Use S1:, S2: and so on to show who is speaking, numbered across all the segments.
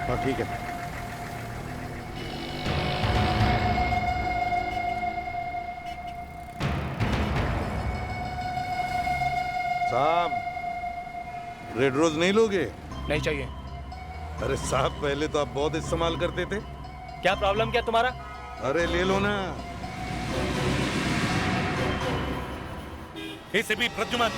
S1: हाँ ठीक है। साहब, रेड रोज नहीं लोगे?
S2: नहीं चाहिए।
S1: अरे साहब, पहले तो आप बहुत इस्तेमाल करते थे।
S2: क्या प्रॉब्लम क्या तुम्हारा?
S1: अरे ले लो ना।
S3: एसीपी प्रद्युमन,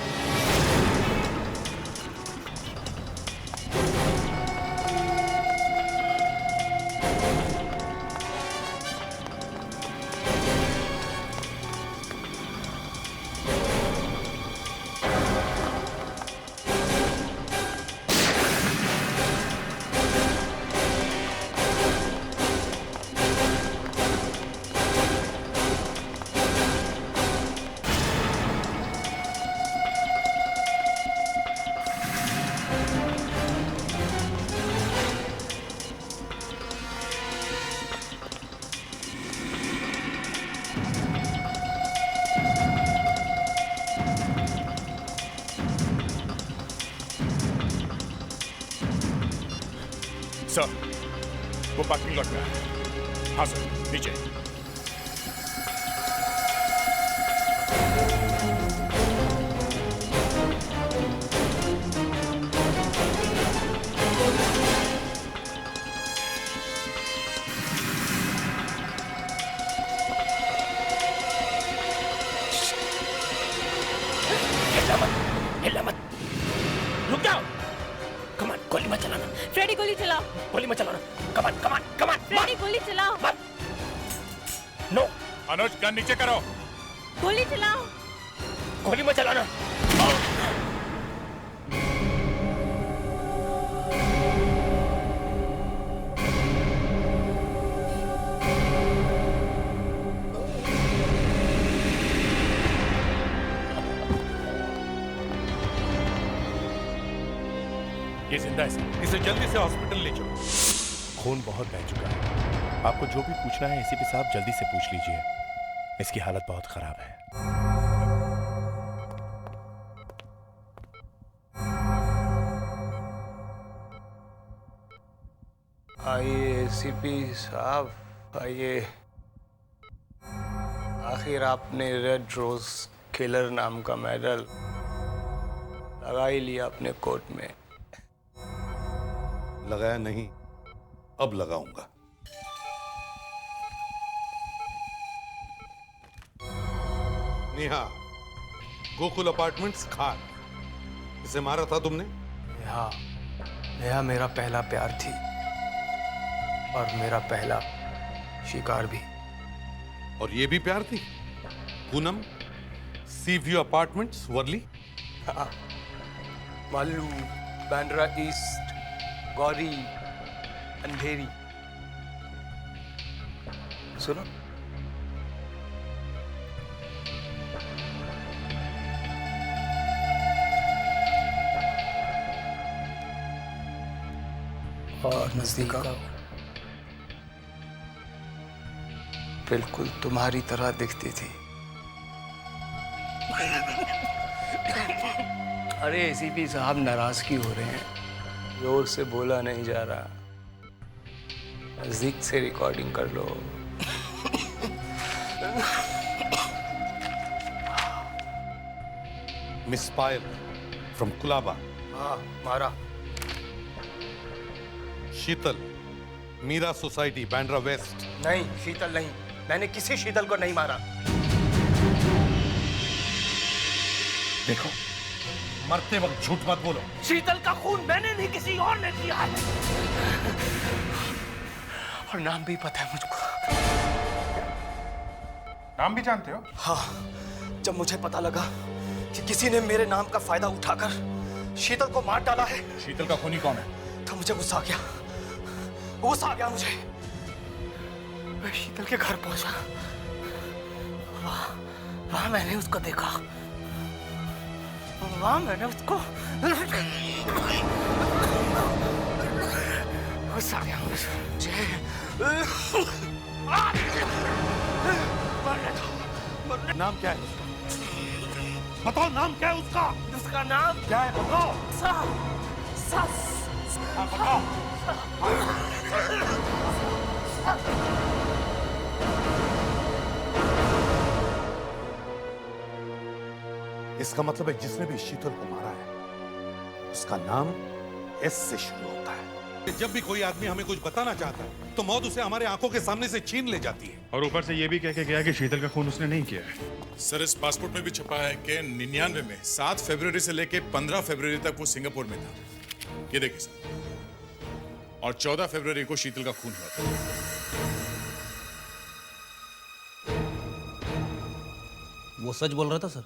S3: सर वो पार्किंग लॉट में है। हाँ सर, नीचे।
S2: हिला मत, रुक जाओ। कमान, गोली मत चलाना।
S4: फ्रेडी गोली चलाओ।
S2: गोली मत चलाना। कमान कमान कमान।
S4: फ्रेडी गोली चलाओ।
S2: नो।
S3: अनुज, गन नीचे करो।
S4: गोली चलाओ।
S2: गोली मत चलाना।
S3: ये जिंदा है सर, इसे जल्दी से हॉस्पिटल ले चलो।
S5: खून बहुत बह चुका है। आपको जो भी पूछना है एसीपी साहब जल्दी से पूछ लीजिए। इसकी हालत बहुत खराब है।
S6: आइए एसीपी साहब, आइए। आखिर आपने रेड रोज किलर नाम का मेडल लगा ही लिया अपने कोट में।
S1: लगाया नहीं, अब लगाऊंगा। नेहा, गोकुल अपार्टमेंट्स खान, इसे मारा था तुमने?
S6: नेहा मेरा पहला प्यार थी और मेरा पहला शिकार भी।
S1: और ये भी प्यार थी? Poonam, sea view apartments, Worli?
S6: हाँ, मालू, बांद्रा ईस्ट, गौरी, अंधेरी। सुनो, और नजदीक आओ। बिल्कुल तुम्हारी तरह दिखती थी। अरे एसीपी साहब, नाराजगी हो रहे हैं। जोर से बोला नहीं जा रहा, नजदीक से रिकॉर्डिंग कर लो।
S1: Miss Payal from Colaba.
S6: हाँ, मारा।
S1: Sheetal, Meera society, Bandra west.
S6: नहीं, शीतल नहीं, मैंने किसी शीतल को नहीं मारा।
S3: देखो, मरते वक्त झूठ मत बोलो।
S2: शीतल का खून मैंने नहीं, किसी और ने किया है।
S6: और नाम भी पता है मुझको।
S3: नाम भी जानते हो?
S6: हाँ, जब मुझे पता लगा कि किसी ने मेरे नाम का फायदा उठाकर शीतल को मार डाला है,
S3: शीतल का खूनी कौन है?
S6: तो मुझे गुस्सा आ गया। गुस्सा आ गया मुझे। मैं शीतल के घर पहुंचा। वहां मैंने उसको देखा। वहां मैंने उसको गुस्सा आ गया मुझे।
S1: नाम क्या है? बताओ, नाम क्या है उसका?
S2: उसका नाम
S1: क्या है बताओ?
S2: सा, सा,
S1: हाँ बताओ। इसका मतलब है जिसने भी शीतल को मारा है उसका नाम एस से शुरू होता है। जब भी कोई आदमी हमें कुछ बताना चाहता है तो मौत उसे हमारे आंखों के सामने से छीन ले जाती है।
S3: और ऊपर से ये भी कह के गया कि शीतल का खून उसने नहीं किया है।
S7: सर इस पासपोर्ट में भी छपा है कि 99 में 7 फरवरी से लेके 15 फरवरी तक वो सिंगापुर में था। ये देखिए सर, और 14 फरवरी को शीतल का खून हुआ था।
S2: वो सच बोल रहा था सर।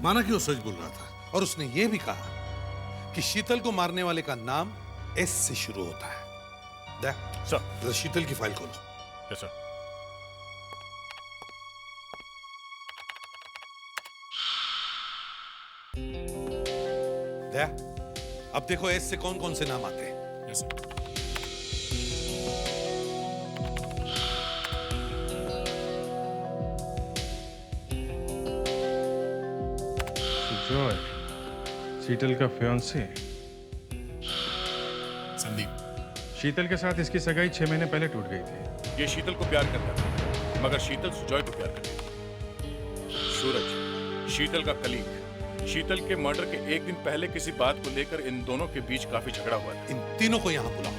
S1: माना कि वो सच बोल रहा था और उसने ये भी कहा कि शीतल को मारने वाले का नाम एस से शुरू होता है। देख
S3: सर।
S1: जरा शीतल की फाइल खोलो।
S3: Yes sir.
S1: देख अब देखो एस से कौन कौन से नाम आते हैं।
S7: Yes sir.
S3: जॉय, शीतल का फियांसे।
S7: संदीप।
S3: शीतल के साथ इसकी सगाई 6 महीने पहले टूट गई थी।
S7: ये शीतल को प्यार करता था, मगर शीतल सुजॉय को प्यार करती थी। सूरज, शीतल का कलीग, शीतल के मर्डर के एक दिन पहले किसी बात को लेकर इन दोनों के बीच काफी झगड़ा हुआ था।
S1: इन तीनों को यहां बुलाओ,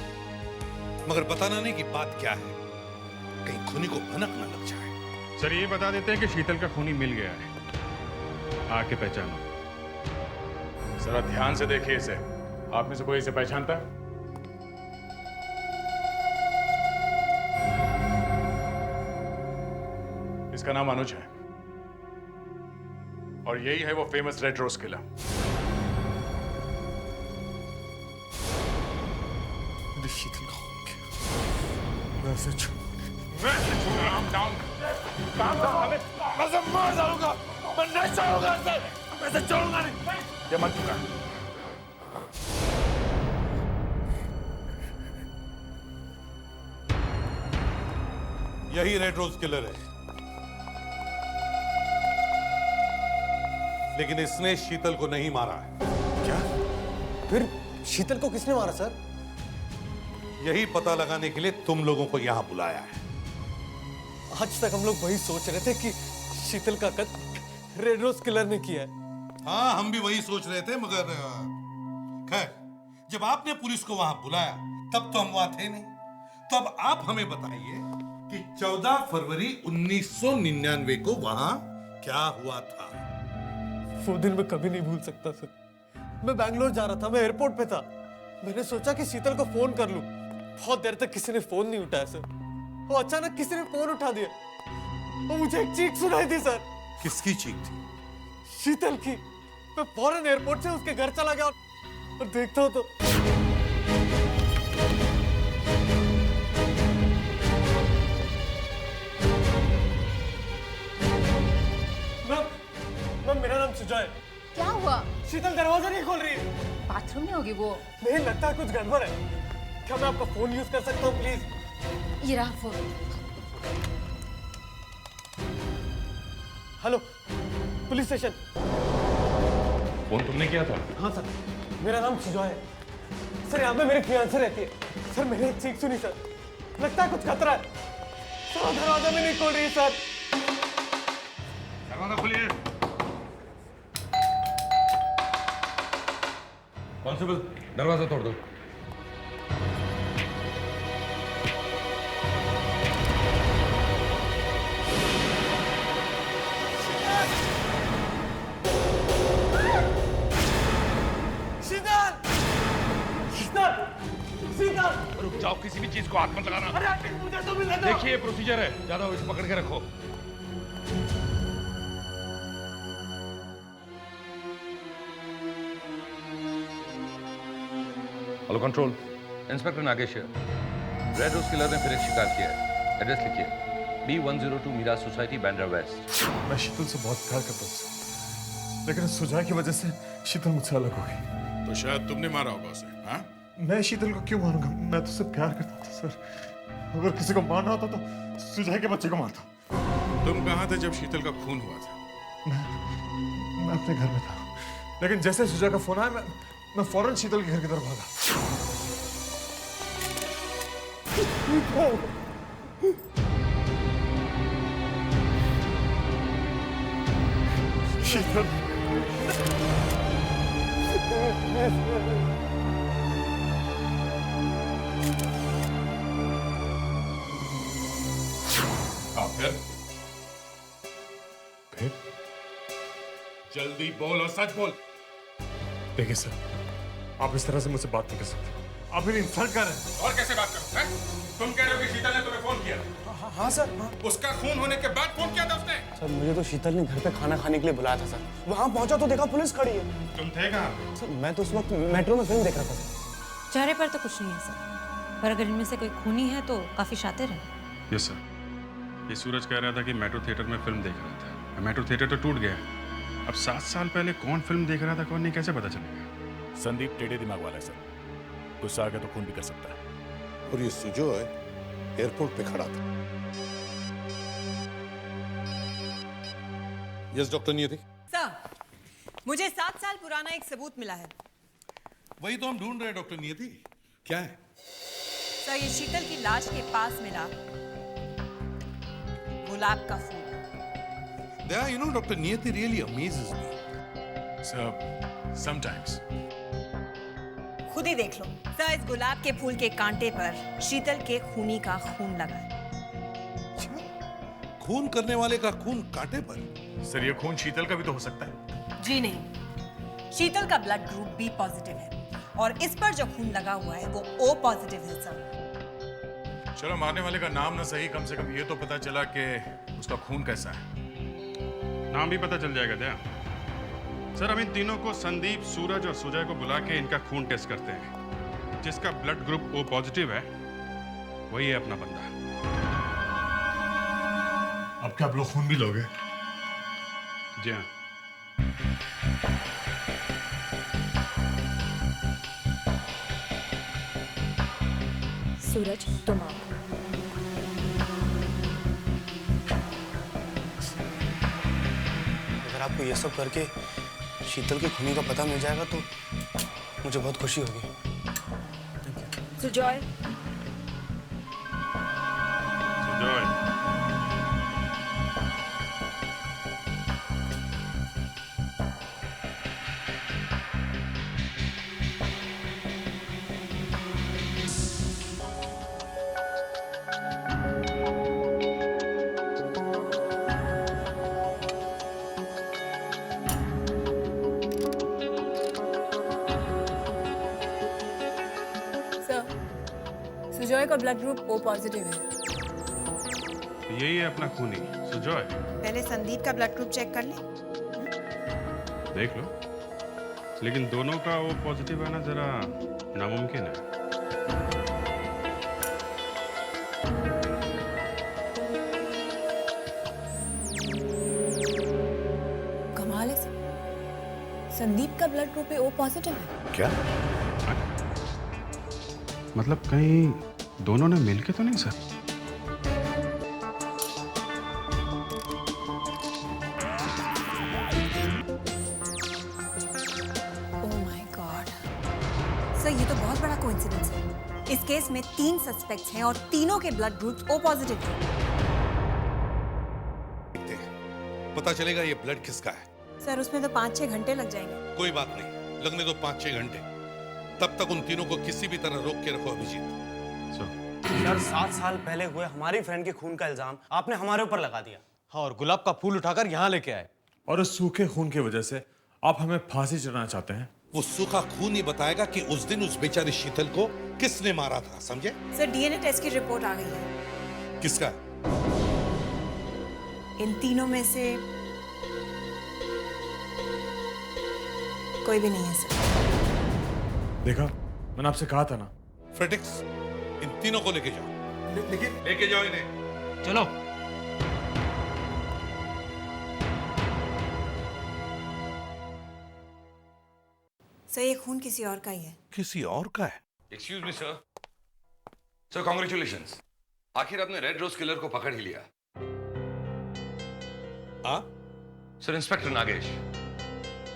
S1: मगर बताना नहीं कि बात क्या है, कहीं खूनी को भनक न लग जाए।
S3: सर ये बता देते हैं कि शीतल का खूनी मिल गया है, आके पहचानो।
S7: जरा ध्यान से देखिए इसे। आप में से कोई इसे पहचानता है? इसका नाम अनुज है और यही है वो फेमस रेड रोज किलर।
S6: शीतल का खून किया। मैं इसे
S7: मार डालूंगा, मैं नहीं छोड़ूंगा इसे, मैं इसे छोड़ूंगा नहीं। ये मर चुका है।
S1: यही रेड रोज किलर है, लेकिन इसने शीतल को नहीं मारा है।
S6: क्या? फिर शीतल को किसने मारा सर?
S1: यही पता लगाने के लिए तुम लोगों को यहां बुलाया है।
S6: आज तक हम लोग वही सोच रहे थे कि शीतल का कत्ल रेड रोज किलर ने किया है।
S1: हाँ हम भी वही सोच रहे थे, मगर खैर जब आपने पुलिस को वहां बुलाया तब तो हम वहां थे नहीं। तो अब आप हमें बताइए कि 14 फरवरी 1999 को वहां क्या हुआ था।
S6: वो दिन मैं कभी नहीं भूल सकता सर। मैं बैंगलोर जा रहा था, मैं एयरपोर्ट पे था। मैंने सोचा कि शीतल को फोन कर लूं। बहुत देर तक किसी ने फोन नहीं उठाया सर। वो अचानक किसी ने फोन उठा दिया और मुझे एक चीख सुनाई दी सर।
S1: किसकी चीख थी?
S6: शीतल की। मैं फौरन एयरपोर्ट से उसके घर चला गया और देखता हूं तो मैम मेरा नाम सुजॉय।
S4: क्या हुआ?
S6: शीतल दरवाजा नहीं खोल रही है।
S4: बाथरूम में होगी वो।
S6: नहीं लगता है कुछ गड़बड़ है। क्या मैं आपका फोन यूज कर सकता हूँ प्लीज?
S4: ये रहा phone.
S6: Hello police station.
S3: Phone तुमने किया था?
S6: हाँ सर, मेरा नाम सुजॉय है सर। यहाँ पे मेरी फियांसे रहती है सर। मैंने एक चीख सुनी सर, लगता है कुछ खतरा है। सर दरवाजा भी नहीं खोल रही है सर।
S3: दरवाजा खोलिए। कांस्टेबल दरवाजा तोड़ दो। रुक जाओ, किसी भी चीज को हाथ मत लगाना।
S6: मुझे तो मिला।
S3: देखिए प्रोसीजर है, ज्यादा इसे पकड़ के रखो।
S8: हेलो कंट्रोल, इंस्पेक्टर नागेश है। रेड रोज किलर ने फिर एक शिकार किया है। एड्रेस लिखिए, B102 Meera society, Bandra waste.
S9: मैं शीतल से बहुत प्यार करता था, लेकिन इस सुझाव की वजह से शीतल मुझसे अलग हो गई।
S7: तो शायद तुमने मारा होगा उसे, हाँ?
S9: मैं शीतल को क्यों मारूंगा? मैं तो उससे प्यार करता था सर। अगर किसी को मारना होता तो सुजय के बच्चे को मारता।
S7: तुम कहाँ थे जब शीतल का खून हुआ था?
S9: मैं अपने घर में था, लेकिन जैसे सुजय का फोन आया मैं फौरन शीतल के घर की तरफ भागा। शीतल
S7: फिर जल्दी बोल और सच बोल।
S9: देखिए सर, आप इस तरह से मुझसे बात नहीं कर सकते। आप मेरी इंसल्ट कर रहे हैं।
S7: और कैसे बात करूं? हैं? तुम कह रहे हो कि शीतल ने तुम्हें फोन किया?
S6: हाँ सर।
S7: उसका खून होने के बाद फोन किया था उसने?
S6: सर मुझे तो शीतल ने घर पे खाना खाने के लिए बुलाया था सर। वहाँ पहुँचा तो देखा पुलिस खड़ी है।
S7: तुम थे कहाँ?
S6: सर मैं तो उस वक्त मेट्रो में फिल्म देख रहा था सर।
S10: चेहरे पर तो कुछ नहीं है सर, पर अगर इनमें से कोई खूनी है तो काफी शातिर है।
S3: यस सर, ये सूरज कह रहा था कि मेट्रो थिएटर में फिल्म देख रहा था। मेट्रो थिएटर तो टूट गया। अब 7 साल पहले कौन फिल्म देख रहा था कौन नहीं कैसे पता चलेगा?
S5: संदीप टेढ़े दिमाग वाला है सर, गुस्सा आ गया तो खून भी कर सकता है।
S1: और ये सुजॉय एयरपोर्ट पे खड़ा था। यस डॉक्टर नियति।
S11: सर, मुझे 7 साल पुराना एक सबूत मिला है।
S1: वही तो हम ढूंढ रहे हैं डॉक्टर नियति। क्या है?
S11: सर, ये शीतल की लाश के पास मिला गुलाब का फूल।
S1: Yeah, you know, Dr. Niyati really amazes me.
S3: Sir, sometimes.
S11: खुद ही देख लो सर, इस गुलाब के फूल के कांटे पर शीतल के खूनी का खून लगा है।
S1: खून करने वाले का खून कांटे पर?
S3: सर, ये खून शीतल का भी तो हो सकता है।
S11: जी नहीं, शीतल का ब्लड ग्रुप बी पॉजिटिव है और इस पर जो खून लगा हुआ है वो ओ पॉजिटिव है सर।
S3: चलो, मारने वाले का नाम ना सही, कम से कम ये तो पता चला कि उसका खून कैसा है। नाम भी पता चल जाएगा क्या? सर, हम इन तीनों को संदीप, सूरज और सुजय को बुला के इनका खून टेस्ट करते हैं। जिसका ब्लड ग्रुप ओ पॉजिटिव है वही है अपना बंदा।
S9: अब क्या आप लोग खून भी लोगे?
S3: जी हाँ।
S10: सूरज तुम आओ।
S6: अगर आपको ये सब करके शीतल के खूनी का पता मिल जाएगा तो मुझे बहुत खुशी होगी।
S10: सुजॉय,
S3: सुजॉय,
S11: सुजॉय का ब्लड ग्रुप ओ पॉजिटिव है।
S3: यही है अपना खूनी सुजॉय।
S11: पहले संदीप का ब्लड ग्रुप चेक कर ले।
S3: देख लो, लेकिन दोनों का ओ पॉजिटिव आना जरा नामुमकिन है।
S11: कमाल है सर, संदीप का ब्लड ग्रुप ओ पॉजिटिव है।
S5: क्या?
S3: मतलब कहीं दोनों ने मिलके तो नहीं sir?
S11: Oh my God sir, ये तो बहुत बड़ा कोइंसिडेंस है। इस केस में 3 सस्पेक्ट्स हैं और तीनों के ब्लड ग्रुप्स ओ पॉजिटिव हैं।
S1: पता चलेगा ये ब्लड किसका है।
S11: सर, उसमें तो 5-6 घंटे लग जाएंगे।
S1: कोई बात नहीं, लगने दो 5-6 घंटे। तब तक उन तीनों को किसी भी तरह रोक के रखो अभिजीत।
S6: सर 7 साल पहले हुए हमारी फ्रेंड के खून का इल्जाम आपने हमारे ऊपर लगा दिया। हाँ, और गुलाब का फूल उठाकर यहाँ लेके आए।
S9: और उस सूखे खून की वजह से आप हमें फांसी चढ़ाना चाहते हैं?
S1: वो सूखा खून ही बताएगा कि उस दिन उस बेचारी शीतल को किसने मारा था, समझे?
S11: सर, डीएनए टेस्ट की रिपोर्ट आ गई है।
S1: किसका?
S11: इन तीनों में से कोई भी नहीं है सर।
S9: देखा, मैंने आपसे कहा था ना।
S1: फ्रेडिक्स, इन तीनों को लेके जाओ। लेके जाओ इन्हें।
S6: चलो।
S11: सर, ये खून किसी और का ही है।
S1: किसी और का है?
S8: Excuse me sir. Sir, congratulations, आखिर आपने रेड रोज किलर को पकड़ ही लिया। Sir, inspector Nagesh.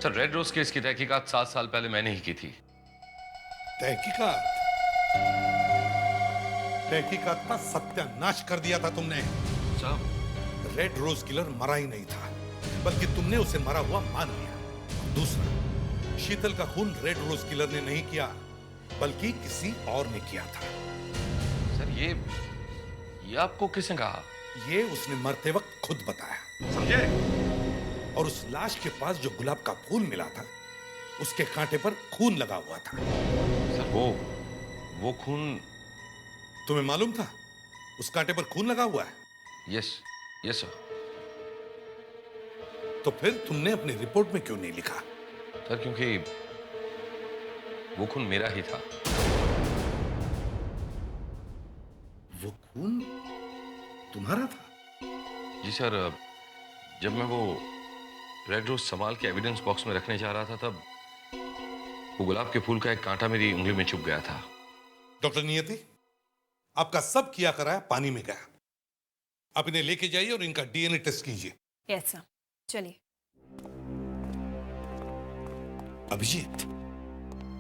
S8: Sir, red rose case की तहकीकात 7 साल पहले मैंने ही की थी।
S1: तहकीकात तहकीकात का सत्यानाश कर दिया था तुमने।
S8: साहब,
S1: रेड रोज किलर मरा ही नहीं था, बल्कि तुमने उसे मरा हुआ मान लिया। दूसरा, शीतल का खून रेड रोज किलर ने नहीं किया, बल्कि किसी और ने किया था।
S8: सर ये आपको किसने कहा?
S1: ये उसने मरते वक्त खुद बताया।
S8: समझे?
S1: और उस लाश के पास जो गुलाब का फूल मिला था, उसके कांटे पर खून लगा हुआ था।
S8: सर वो खून
S1: तुम्हें मालूम था उस कांटे पर खून लगा हुआ है?
S8: Yes sir.
S1: तो फिर तुमने अपनी रिपोर्ट में क्यों नहीं लिखा?
S8: सर क्योंकि वो खून मेरा ही था।
S1: वो खून तुम्हारा था?
S8: जी सर, जब मैं वो रेड रोज संभाल के एविडेंस बॉक्स में रखने जा रहा था, तब वो गुलाब के फूल का एक कांटा मेरी उंगली में चुभ गया था।
S1: डॉक्टर नियति, आपका सब किया कराया पानी में गया। आप इन्हें लेके जाइए और इनका डीएनए टेस्ट कीजिए।
S11: यस सर, चलिए।
S1: अभिजीत,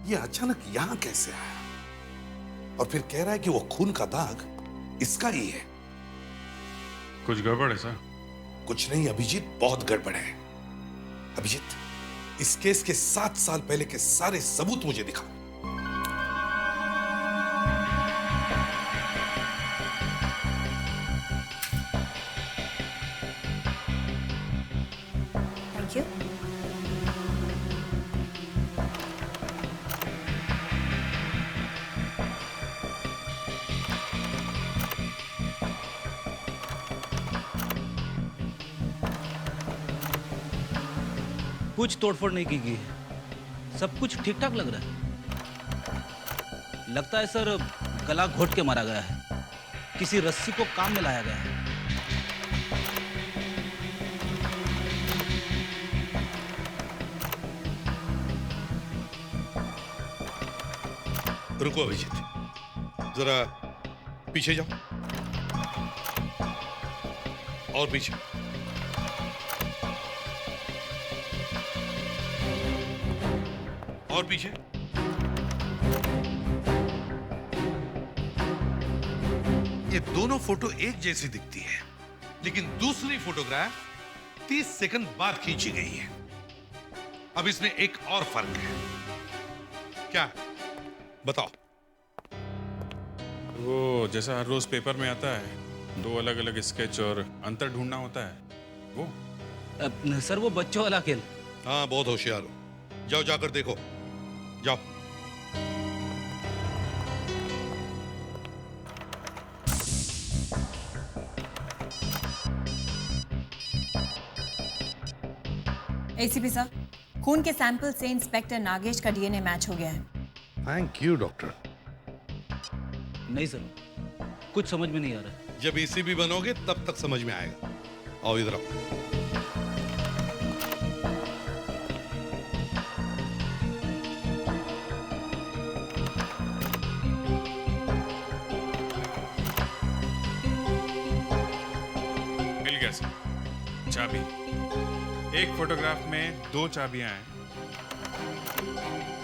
S1: ये अचानक यहां कैसे आया? और फिर कह रहा है कि वो खून का दाग इसका ही है।
S3: कुछ गड़बड़ है सर?
S1: कुछ नहीं अभिजीत, बहुत गड़बड़ है। अभिजीत, इस केस के 7 साल पहले के सारे सबूत मुझे दिखाओ।
S11: Thank you.
S12: कुछ तोड़फोड़ नहीं की गई है, सब कुछ ठीक ठाक लग रहा है। लगता है सर गला घोट के मारा गया है, किसी रस्सी को काम में लाया गया है।
S1: रुको अभिजीत, जरा पीछे जाओ और पीछे। और पीछे। ये दोनों फोटो एक जैसी दिखती है, लेकिन दूसरी फोटोग्राफ 30 सेकंड बाद खींची गई है। अब इसमें एक और फर्क है। क्या? बताओ।
S3: वो जैसा हर रोज पेपर में आता है, 2 अलग अलग स्केच और अंतर ढूंढना होता है, वो
S12: सर वो बच्चों वाला खेल।
S1: हाँ, बहुत होशियार हो। जाओ, जाकर देखो, जाओ।
S11: एसीपी सर, खून के सैंपल से इंस्पेक्टर नागेश का डीएनए मैच हो गया है।
S1: Thank you doctor.
S12: नहीं सर, कुछ समझ में नहीं आ रहा।
S1: जब एसीपी बनोगे तब तक समझ में आएगा। आओ इधर आओ।
S3: मिल गया सर, चाबी। एक फोटोग्राफ में 2 चाबियां हैं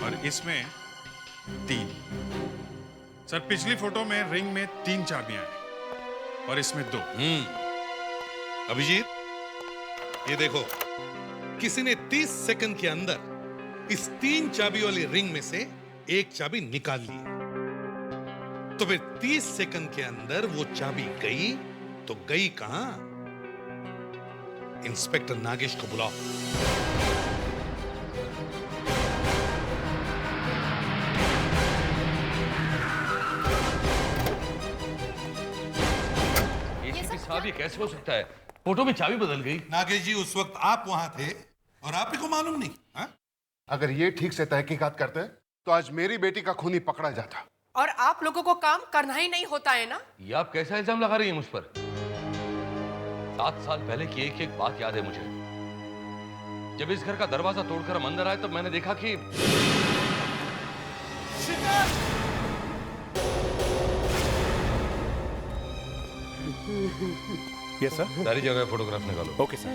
S3: और इसमें 3। सर पिछली फोटो में रिंग में 3 चाबियां हैं और इसमें 2।
S1: अभिजीत, ये देखो, किसी ने 30 सेकंड के अंदर इस 3 चाबी वाली रिंग में से एक चाबी निकाल ली। तो फिर 30 सेकंड के अंदर वो चाबी गई तो गई कहां? इंस्पेक्टर नागेश को बुलाओ।
S8: एसीपी साहब, ये कैसे हो सकता है? फोटो में चाबी बदल गई।
S1: नागेश जी, उस वक्त आप वहां थे और आप ही को मालूम नहीं? हा?
S13: अगर ये ठीक से तहकीकात करते तो आज मेरी बेटी का खूनी पकड़ा जाता।
S14: और आप लोगों को काम करना ही नहीं होता है ना?
S8: ये आप कैसा इल्जाम लगा रही हैं मुझ पर? 7 साल पहले की एक एक बात याद है मुझे। जब इस घर का दरवाजा तोड़कर हम अंदर आए तब मैंने देखा कि
S5: यस सर।
S8: सारी जगह फोटोग्राफ निकालो।
S5: Okay sir.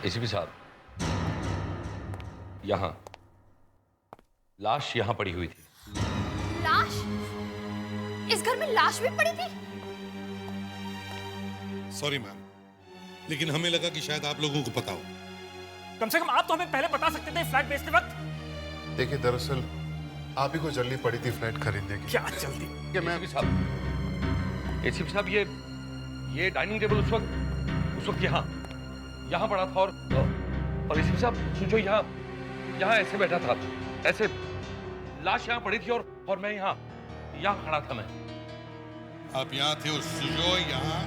S8: एसीपी साहब, यहां लाश यहां पड़ी हुई थी।
S15: लाश? इस घर में लाश भी पड़ी थी?
S1: सॉरी मैम, लेकिन हमें लगा कि शायद आप लोगों को पता हो।
S2: कम से कम आप तो हमें पहले बता सकते थे फ्लैट बेचते वक्त।
S13: देखिए, दरअसल आप ही को जल्दी पड़ी थी फ्लैट खरीदने की।
S2: क्या जल्दी?
S13: कि मैं
S8: एसीपी साहब, ये डाइनिंग टेबल उस वक्त यहाँ पड़ा था, और एसीपी साहब जो यहाँ ऐसे बैठा था, ऐसे लाश यहाँ पड़ी थी, और मैं यहाँ खड़ा था। मैं
S1: आप यहाँ थे और सुजो यहाँ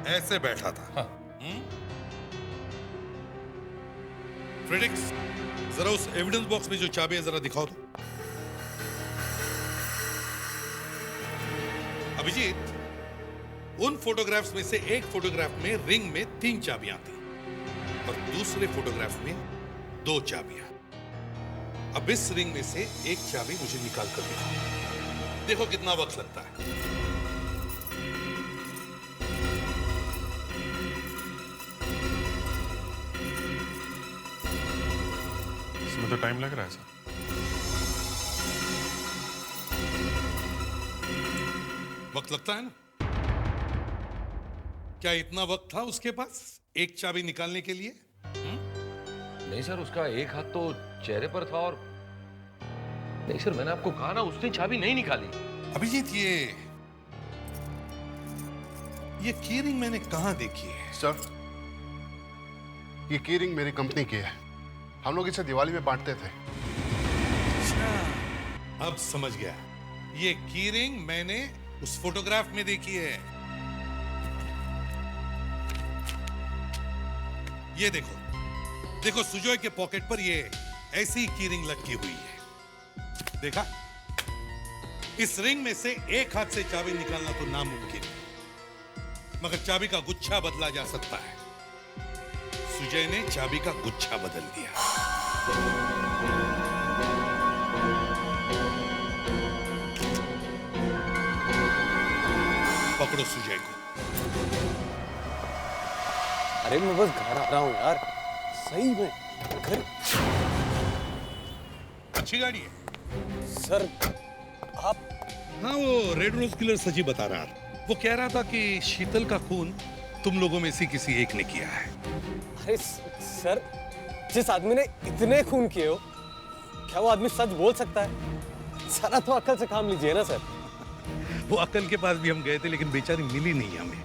S1: ऐसे बैठा था।
S8: हाँ।
S1: फ्रेडिक्स, जरा उस एविडेंस बॉक्स में जो चाबी है जरा दिखाओ तो। अभिजीत, उन फोटोग्राफ्स में से एक फोटोग्राफ में रिंग में 3 चाबियां थी और दूसरे फोटोग्राफ में 2 चाबियां। अब इस रिंग में से एक चाबी मुझे निकाल कर दिखाओ। देखो कितना वक्त लगता है।
S3: इसमें तो टाइम लग रहा है सर।
S1: वक्त लगता है ना? क्या इतना वक्त था उसके पास एक चाबी निकालने के लिए?
S8: नहीं सर, उसका एक हाथ तो चेहरे पर था, और नहीं सर, मैंने आपको कहा ना, उसने चाबी नहीं निकाली।
S1: अभिजीत, ये की रिंग मैंने कहां देखी है?
S13: सर, ये की रिंग मेरी कंपनी की है। हम लोग इसे दिवाली में बांटते थे।
S1: अच्छा, अब समझ गया। ये की रिंग मैंने उस फोटोग्राफ में देखी है। ये देखो सुजॉय के पॉकेट पर ये ऐसी की रिंग लटकी हुई है। देखा? इस रिंग में से एक हाथ से चाबी निकालना तो नामुमकिन है, मगर चाबी का गुच्छा बदला जा सकता है। सुजय ने चाबी का गुच्छा बदल दिया। पकड़ो सुजय को।
S6: अरे मैं बस घर आ रहा हूँ यार, सही में घर।
S1: अच्छी गाड़ी है
S6: सर। आप?
S1: हाँ, वो रेड रोज किलर सची बता रहा था। वो कह रहा था कि शीतल का खून तुम लोगों में से किसी एक ने किया है।
S6: अरे सर, जिस आदमी ने इतने खून किए हो, क्या वो आदमी सच बोल सकता है? सारा तो अक्ल से काम लीजिए ना सर।
S1: वो अक्ल के पास भी हम गए थे, लेकिन बेचारी मिली नहीं हमें।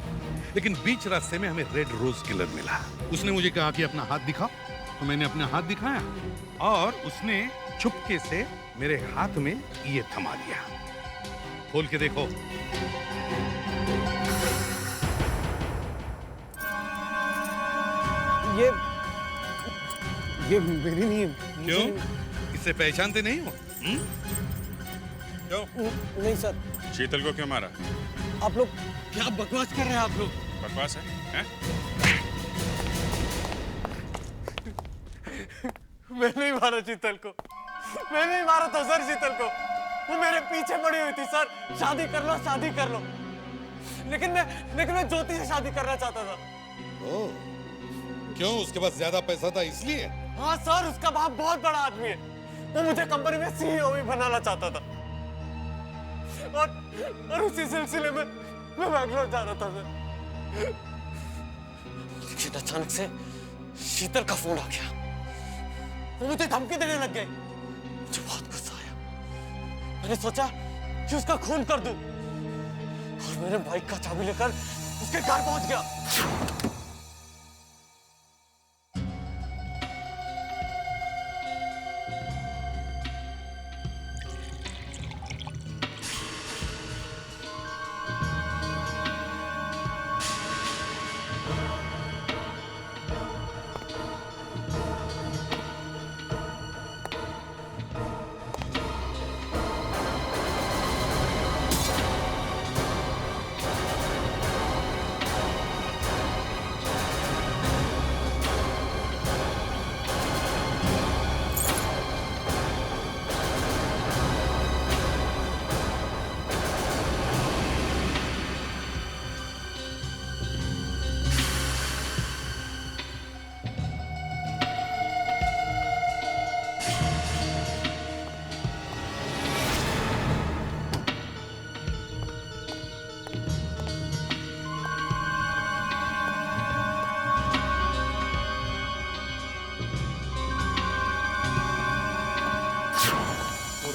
S1: लेकिन बीच रास्ते में हमें रेड रोज किलर मिला। उसने मुझे कहा कि अपना हाथ दिखाओ, तो मैंने अपना हाथ दिखाया और उसने चुपके से मेरे हाथ में ये थमा दिया। खोल के देखो।
S6: ये मेरी नहीं है।
S1: क्यों? इसे पहचानते नहीं हो?
S3: क्यों?
S6: नहीं सर।
S3: शीतल को क्यों मारा?
S6: आप लोग क्या बकवास कर रहे हैं? आप लोग
S3: बकवास है?
S6: मैं नहीं मारा शीतल को। मैं नहीं मारा था सर शीतल को। वो मेरे पीछे पड़ी हुई थी सर। शादी कर लो, शादी कर लो। लेकिन मैं ज्योति से शादी करना चाहता था।
S1: ओह, क्यों? उसके पास ज्यादा पैसा था इसलिए?
S6: हाँ सर, उसका बाप बहुत बड़ा आदमी है। वो मुझे कंपनी में सीईओ भी बनाना चाहता था। और उसी सिलसिले में मैं बैंगलोर जा रहा था सर। लेकिन अचानक से शीतल का फोन आ गया। वो मुझे धमकी देने लग गए। मुझे बहुत गुस्सा आया। मैंने सोचा कि उसका खून कर दूं, और मेरे बाइक का चाबी लेकर उसके घर पहुंच गया।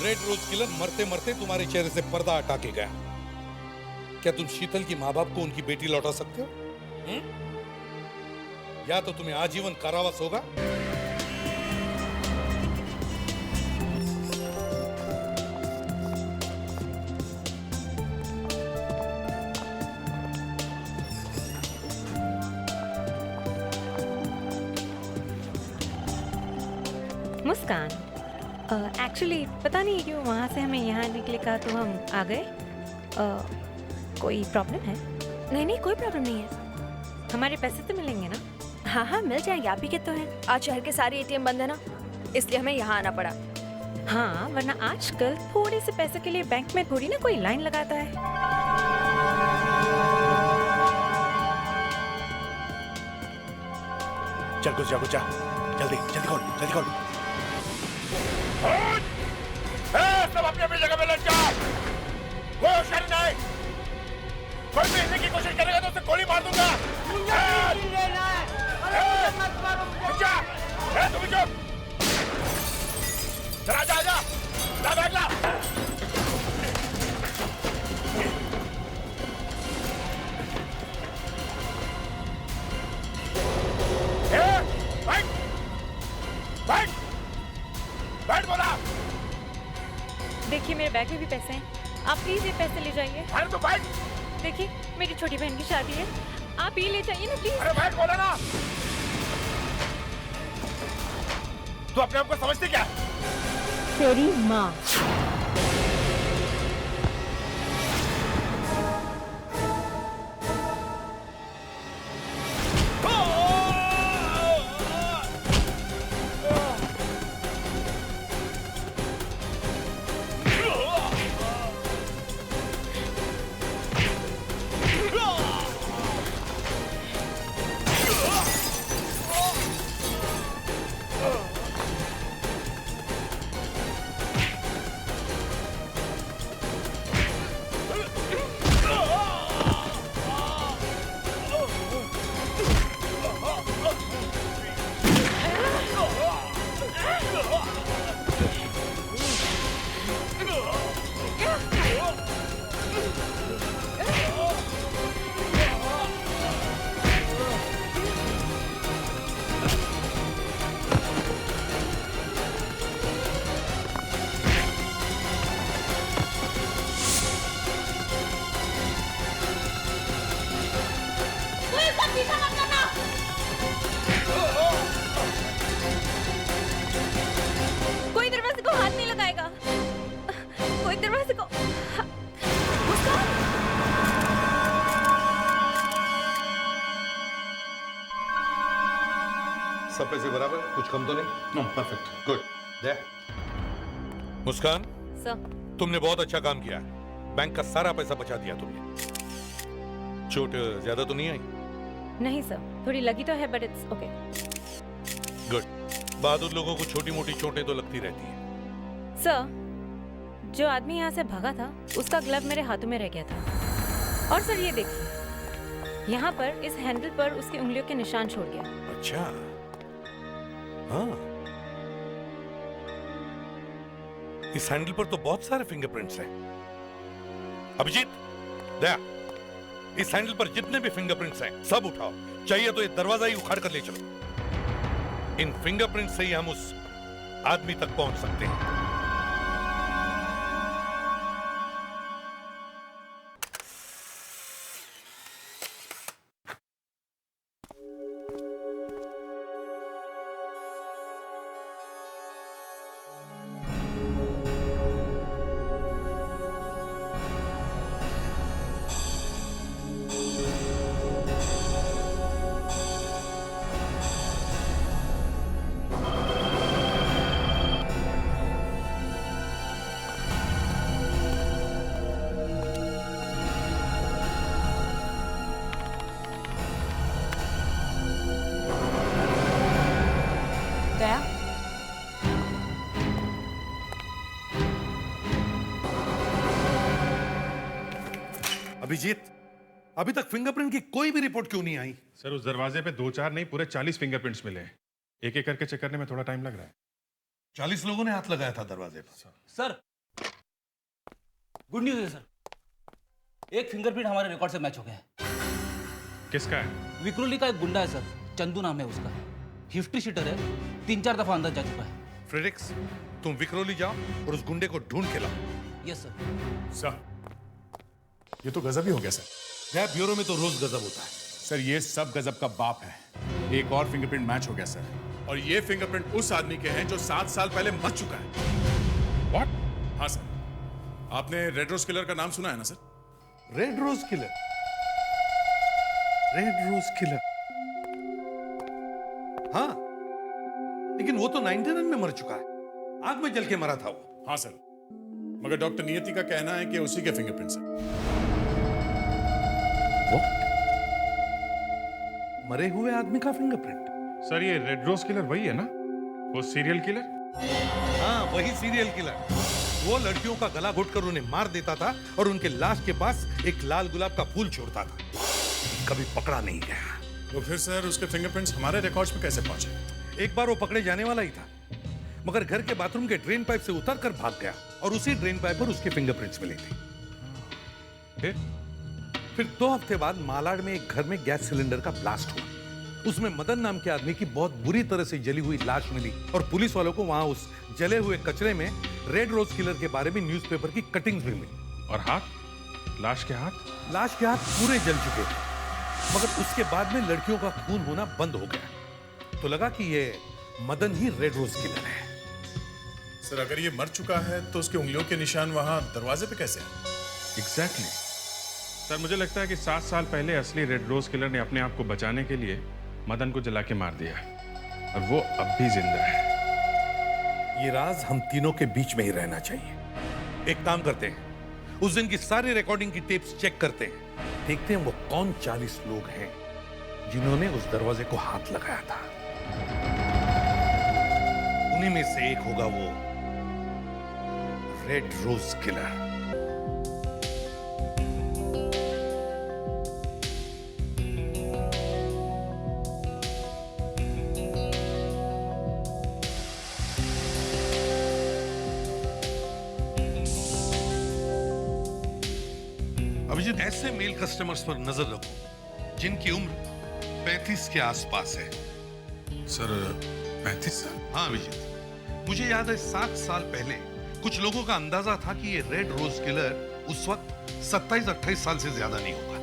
S1: रेड रोज किलर मरते मरते तुम्हारे चेहरे से पर्दा हटा के गया। क्या तुम शीतल की माँ बाप को उनकी बेटी लौटा सकते हो? या तो तुम्हें आजीवन कारावास होगा
S10: मुस्कान, एक्चुअली पता नहीं क्यों वहाँ से हमें यहाँ आने के लिए कहा तो हम आ गए। कोई प्रॉब्लम है?
S15: नहीं नहीं, कोई प्रॉब्लम नहीं है।
S10: हमारे पैसे तो मिलेंगे ना?
S15: हाँ हाँ, मिल जाएंगे। आप भी कहते हैं आज शहर के सारे एटीएम बंद है ना, इसलिए हमें यहाँ आना पड़ा।
S10: हाँ, वरना आजकल थोड़े से पैसे के लिए बैंक में थोड़ी ना कोई लाइन लगाता है।
S5: चल घुस जा, जल्दी जल्दी खोल, जल्दी खोल।
S7: सब अपनी अपनी जगह पे लग जाओ। कोई होशियारी नहीं। कोई भी हिलने की कोशिश करेगा तो उसे गोली मार दूंगा। तुम चुप। चला जा, ला बैग ला। बैठ बोला।
S10: देखिए मेरे बैग में भी पैसे हैं, आप प्लीज ये पैसे ले जाइए।
S7: अरे तो बैठ।
S10: देखिए मेरी छोटी बहन की शादी है, आप ये ले जाइए ना प्लीज।
S7: अरे बैठ बोला ना। तू अपने आप को समझती क्या?
S10: तेरी माँ। कोई दरवाजे को हाथ नहीं लगाएगा, कोई दरवाजे को।
S1: सब पैसे बराबर, कुछ कम तो नहीं?
S5: No, perfect,
S1: good. दे मुस्कान,
S10: सर
S1: तुमने बहुत अच्छा काम किया। बैंक का सारा पैसा बचा दिया तुमने। चोट ज्यादा तो नहीं आई?
S10: नहीं सर, थोड़ी लगी तो है बट इट्स ओके।
S1: गुड। बहादुर लोगों को छोटी मोटी चोटें तो लगती रहती हैं।
S10: सर, जो आदमी यहाँ से भागा था उसका ग्लव मेरे हाथों में रह गया था। और सर ये देखिए, यहाँ पर इस हैंडल पर उसकी उंगलियों के निशान छोड़ गया।
S1: अच्छा, हाँ। इस हैंडल पर तो बहुत सारे फिंगरप्रिंट्स हैं। अभिजीत, दया, इस हैंडल पर जितने भी फिंगरप्रिंट्स हैं सब उठाओ। चाहिए तो ये दरवाजा ही उखाड़ कर ले चलो। इन फिंगरप्रिंट से ही हम उस आदमी तक पहुंच सकते हैं। अभिजीत, अभी तक फिंगरप्रिंट की कोई भी रिपोर्ट क्यों नहीं आई?
S3: सर उस दरवाजे पे 2-4 नहीं पूरे 40 फिंगरप्रिंट्स मिले। एक एक करके चेक करने में थोड़ा टाइम लग रहा है।
S1: 40 लोगों ने हाथ लगाया था दरवाजे पर।
S12: सर गुड न्यूज़ है सर, एक फिंगरप्रिंट हमारे रिकॉर्ड से मैच हो गया है।
S3: किसका है?
S12: विक्रोली का एक गुंडा है सर, चंदू नाम है उसका, हिस्ट्री शीटर है, 3-4 दफा अंदर जा चुका है।
S1: फ्रेडिक्स, तुम विक्रोली जाओ और उस गुंडे को ढूंढ के लाओ।
S12: Yes sir.
S7: सर, ये तो गजब ही हो गया सर।
S1: गैप ब्यूरो में तो रोज गजब होता है।
S7: सर, ये सब गजब का बाप है। एक और फिंगरप्रिंट मैच हो गया सर, और ये फिंगरप्रिंट उस आदमी के हैं जो 7 साल पहले मर चुका है।
S3: व्हाट?
S7: हाँ सर, आपने रेड रोज किलर का नाम सुना है ना sir?
S1: Red rose killer? Red rose killer? हाँ, लेकिन वो तो 99 में मर चुका है, आग में जल के मरा था वो।
S7: हाँ सर, मगर डॉक्टर नियति का कहना है कि उसी के फिंगरप्रिंट्स हैं।
S1: वो मरे हुए आदमी का फिंगरप्रिंट?
S3: सर, ये रेड रोज किलर वही है ना, वो सीरियल किलर?
S1: हाँ, वही सीरियल किलर। वो लड़कियों का गला घोटकर उन्हें मार देता था और उनके लाश के पास एक लाल गुलाब का फूल छोड़ता था। कभी पकड़ा नहीं गया।
S7: तो फिर सर, उसके फिंगरप्रिंट्स हमारे रिकॉर्ड्स में कैसे पहुंचे?
S1: एक बार वो पकड़े जाने वाला ही था, मगर घर के बाथरूम के ड्रेन पाइप से उतरकर भाग गया और उसी ड्रेन पाइप पर उसके फिंगरप्रिंट्स मिले थे। फिर 2 हफ्ते बाद मालाड में एक घर में गैस सिलेंडर का ब्लास्ट हुआ। उसमें मदन नाम के आदमी की बहुत बुरी तरह से जली हुई लाश मिली और पुलिस वालों को वहां उस जले हुए कचरे में रेड रोज किलर के बारे में न्यूज़पेपर की कटिंग्स भी मिली।
S3: और हाथ? लाश के हाथ?
S1: लाश के हाथ पूरे जल चुके थे, मगर उसके बाद में लड़कियों का खून होना बंद हो गया, तो लगा कि ये मदन ही रेड रोज किलर है।
S7: सर, अगर ये मर चुका है तो उसकी उंगलियों के निशान वहां दरवाजे पे कैसे हैं?
S3: एग्जैक्टली। सर, मुझे लगता है कि 7 साल पहले असली रेड रोज किलर ने अपने आप को बचाने के लिए मदन को जला के मार दिया और वो अब भी जिंदा है।
S1: ये राज हम तीनों के बीच में ही रहना चाहिए। एक काम करते हैं, उस दिन की सारी रिकॉर्डिंग की टेप्स चेक करते हैं, देखते हैं वो कौन 40 लोग हैं जिन्होंने उस दरवाजे को हाथ लगाया था। उन्हीं में से एक होगा वो रेड रोज किलर। अभिजीत, ऐसे मेल कस्टमर्स पर नजर रखो जिनकी उम्र 35 के आसपास है।
S3: सर, 35 साल?
S1: हाँ अभिजीत, मुझे याद है 7 साल पहले कुछ लोगों का अंदाजा था कि ये रेड रोज किलर उस वक्त 27-28 साल से ज्यादा नहीं होगा।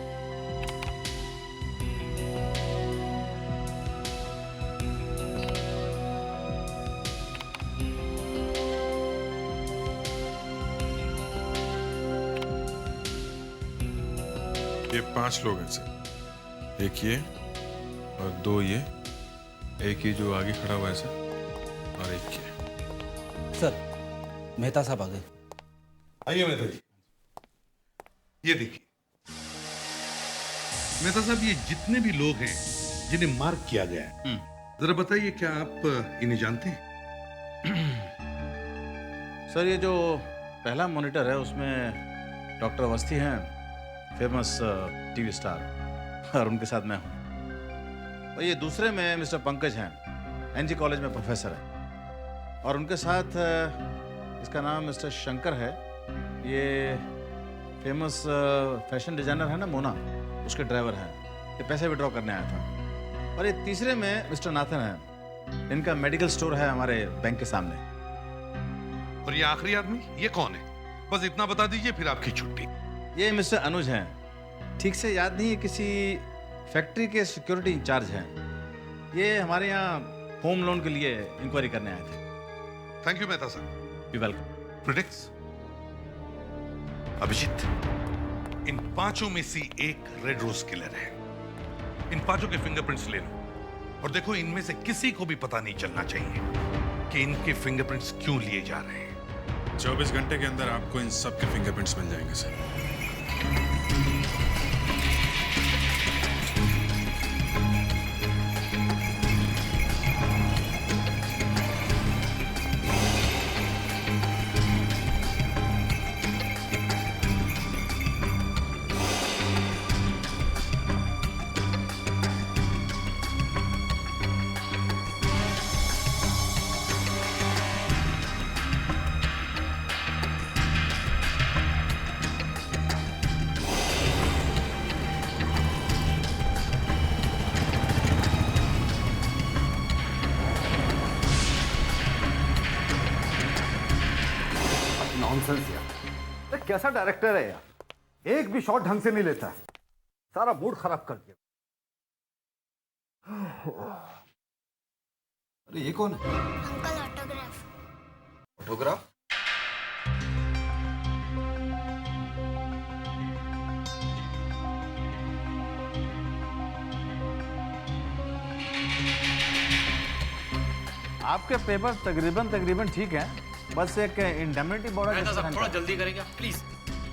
S3: ये 5 लोग हैं सर, एक ये और 2 ये, एक ये जो आगे खड़ा हुआ है सर, और एक ये।
S12: सर, मेहता साहब आ गए।
S1: आइए मेहता जी, ये देखिए मेहता साहब, ये जितने भी लोग हैं जिन्हें मार्क किया गया है, जरा बताइए क्या आप इन्हें जानते हैं?
S16: सर, ये जो पहला मॉनिटर है उसमें डॉक्टर अवस्थी हैं, फेमस टीवी स्टार, और उनके साथ मैं हूँ। और ये दूसरे में मिस्टर पंकज हैं, एनजी कॉलेज में प्रोफेसर हैं, और उनके साथ इसका नाम मिस्टर शंकर है, ये फेमस फैशन डिजाइनर है ना मोना, उसके ड्राइवर हैं। ये पैसे विड्रॉ करने आया था। और ये तीसरे में मिस्टर नाथन हैं, इनका मेडिकल स्टोर है हमारे बैंक के सामने।
S1: और ये आखिरी आदमी, ये कौन है? बस इतना बता दीजिए, फिर आपकी छुट्टी।
S16: ये मिस्टर अनुज हैं, ठीक से याद नहीं है, किसी फैक्ट्री के सिक्योरिटी इंचार्ज हैं। ये हमारे यहाँ होम लोन के लिए इंक्वायरी करने आए थे।
S1: थैंक यू मेहता साहब।
S16: You welcome.
S1: प्रेडिक्स, अभिजीत, इन 5 में से एक रेड रोज किलर है। इन 5 के फिंगरप्रिंट्स ले लो और देखो, इनमें से किसी को भी पता नहीं चलना चाहिए कि इनके फिंगरप्रिंट्स क्यों लिए जा रहे हैं।
S3: 24 घंटे के अंदर आपको इन सब के फिंगरप्रिंट्स मिल जाएंगे सर।
S17: नॉनसेंस यार। ये कैसा डायरेक्टर है यार, एक भी शॉट ढंग से नहीं लेता है, सारा मूड खराब कर दिया।
S18: अरे ये कौन है?
S19: Uncle autograph.
S18: फोटोग्राफ?
S16: आपके पेपर तकरीबन ठीक हैं, बस एक इंडेमनिटी बॉर्डर
S2: थोड़ा जल्दी करेगा प्लीज।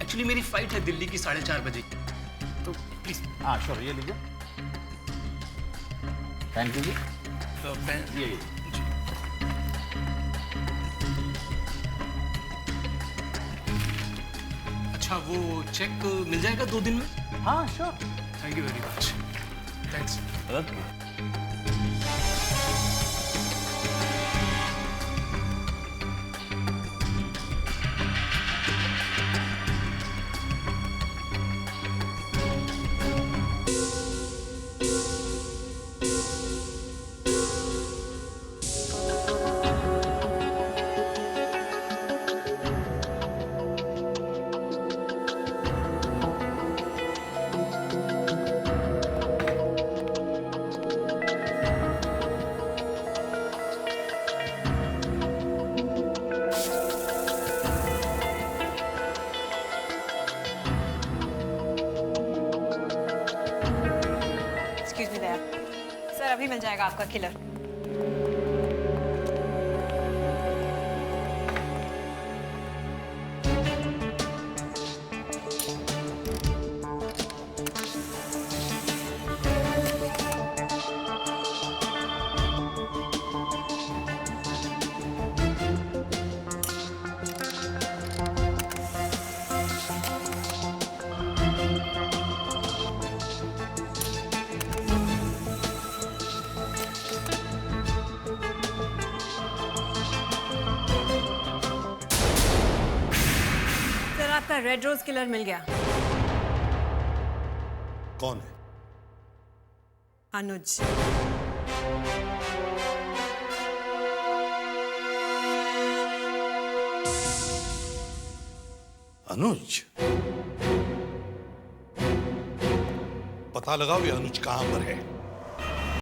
S2: एक्चुअली मेरी फ्लाइट है दिल्ली की 4:30 बजे, तो प्लीज।
S16: हाँ श्योर, ये लीजिए। थैंक यू जी।
S2: तो ये अच्छा, वो चेक मिल जाएगा 2 दिन में?
S16: हाँ sure.
S2: Thank you very much. Thanks.
S16: Okay.
S11: Excuse me Daya sir, अभी मिल जाएगा आपका किलर। आपका रेड रोज किलर मिल गया।
S1: कौन है?
S11: अनुज।
S1: अनुज? पता लगाओ ये अनुज कहां पर है।